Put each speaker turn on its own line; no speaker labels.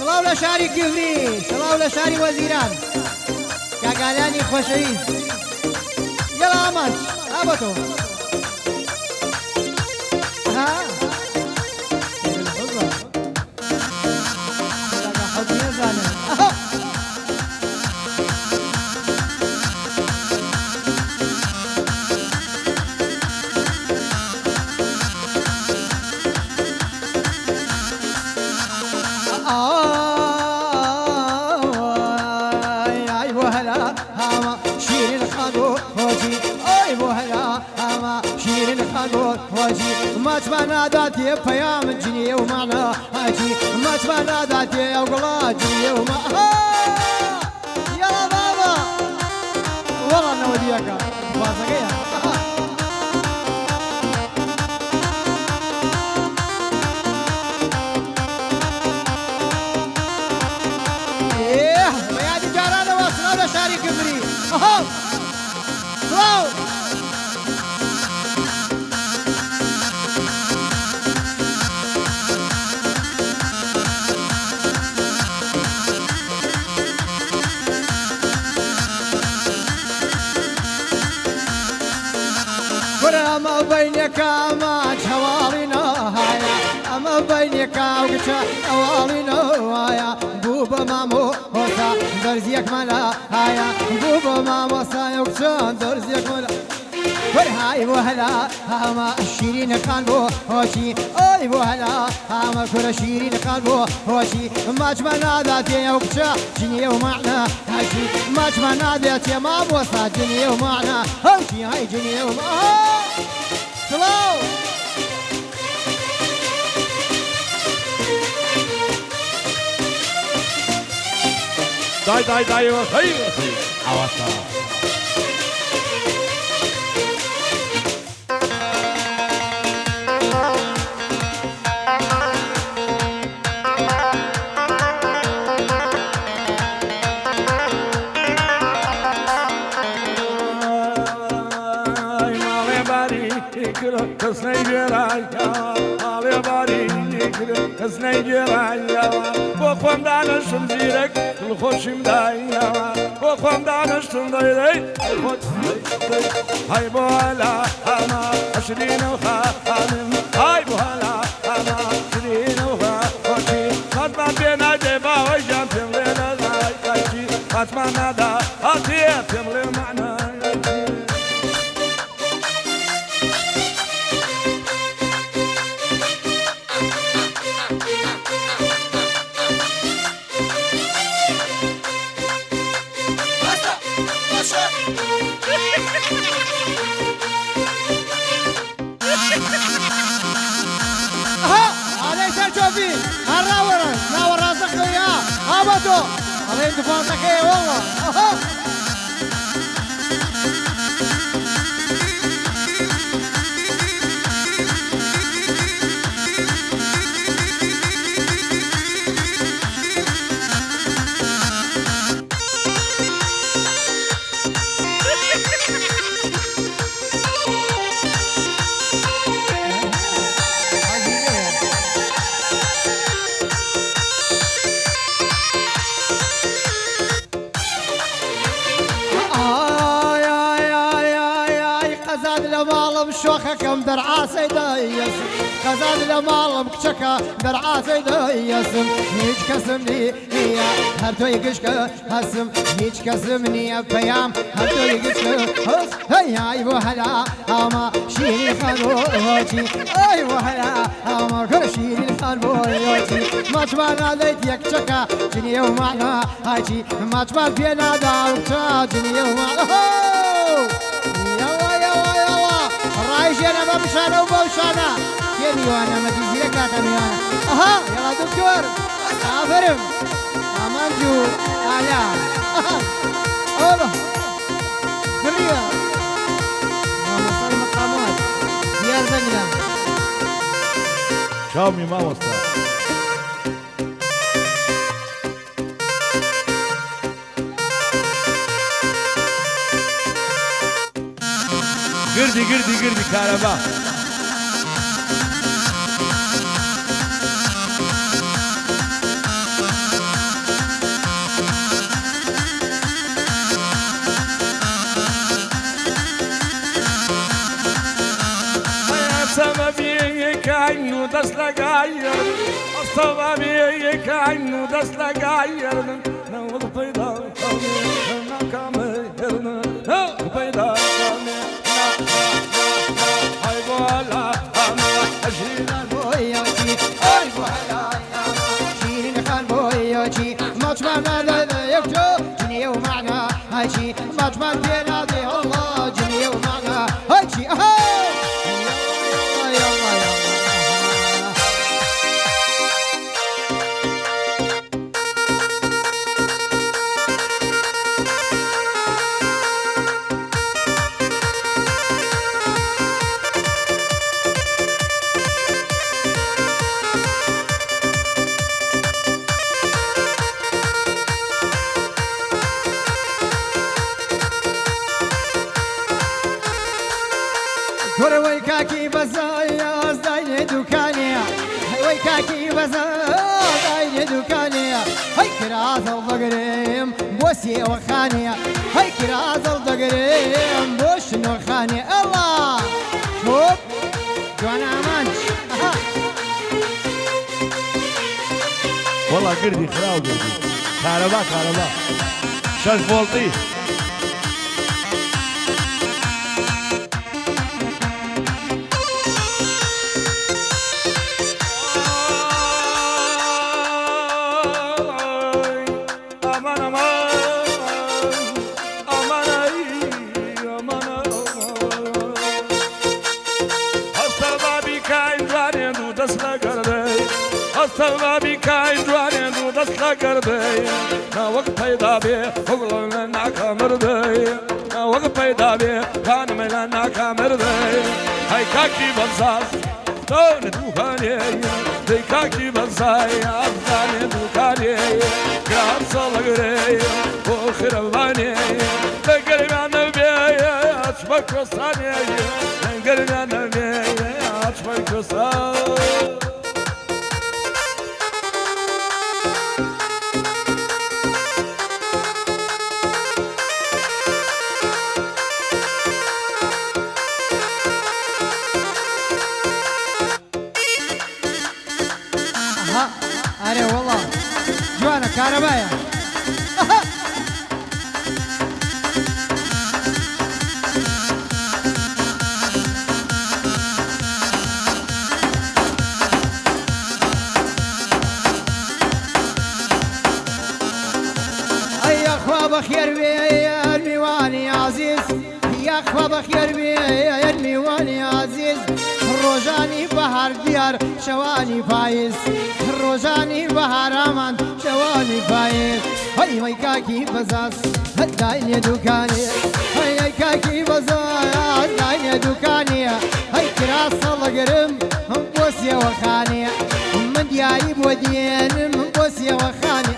سڵاو لە شاری گیڤری سڵاو لە شاری وەزیران کاگالانی خۆشەویست یەڵا ئەمەش ئابە تۆ
ماتمانا داتي بيام جنيه ومعنا هاجي ماتمانا داتي وقلا جنيه ومعنا يلا بابا والله انا وديك بازقيا ايه يا دي جارانا وصلوا لشاري كبري اهو واو أما بينك ما حوالينا هايا أما بينك وقتا حوالينا هايا بوبا مامو وصا درزيك ملا هايا بوبا مامو وصا يوقتا درزيك ملا هاي وهلا هما شيرين قلبو هوشي اي وهلا هما كل شيرين قلبو هوشي ما جمعنا ذاتي وقتا جنيه ومعنا هاشي ما جمعنا ذاتي ما بوصا جنيه ومعنا هوشي هاي جنيه ومعنا سلام
داي خير عوضة كسني جرايا على باري كسني جرايا وقوم دانش مزيرك الخوش مدايا وقوم دانش مزيرك هاي بولا انا عشرين وخامم هاي بولا انا عشرين وخامم خدمة بينا دبا وجام تملينا زايكايتي خدمة نادا هاتي تملي معنا
على انتفاضتك ايه والله شوخكم درعا سيدايس خزان لمال بكشكا درعا سيدايس هيج كسمني هي هرتو يقشك هسم هيج كسمني بيام هرتو يقشك هس هيا وهلا اما شيري خانوتي اي وهلا اما كل شيري خانوتي ما تبانا ليت يكشكا جنيه ومعنا هاجي ما تبان بينا داوكتا جنيه ومعنا رايشنا بمشانا وبوشانا يا ميوانا ما تجي لك يا ميوانا اها يلا دكتور افرم امان جو اعلى اوه دريا ماما صار مقامات ديار زنجنا
شاومي ما وصل قردي كهرباء السما بيك عينو دس لقاير السما بيك عينو دس لقاير نو البيضاء نا كامل نو البيضاء هاي بولا
شيرين بوياجي اي بولا شيرين خان بوياجي مطمع لا يكتو جنيه ومعنى هاجي مطمع بينادي الله جنيه ومعنى هاجي وي كاكي بزايا زايد دكانيا وي كاكي بزايا زايد دكانيا هاي كراز الضقريم بوسي وخانيا هاي كراز الضقريم بوش نوخانيا الله شوف جوانا مانش
والله قردي خراو قردي كهرباء 6 فولتي السما بكاين جوانين ودسلا قربي ما وقت پیدا بي فضل لنا كامردي ما وقت پیدا بي كان ملنا كامردي هاي كاكي بزاز دون دوخاني هاي كاكي بزاي أفضاني دوخاني كرام صلقري وخرباني لقرب عنا بي أشبك وصاني لقرب عنا بي أشبك وصاني
أري والله جوانا كهربايا يا أخوة بخير بي يا الميواني عزيز يا أخوة بخير بي يا الميواني عزيز روجاني بهار ديار شواني فايز روجاني بهار امان شواني فايز هاي هاي كاكي بزاز هداين يا دوكاني هاي هاي كاكي بزاز هداين يا دوكاني هاي كراس الله قرم هم بوسيا وخاني من دياري بودين من بوسيا وخاني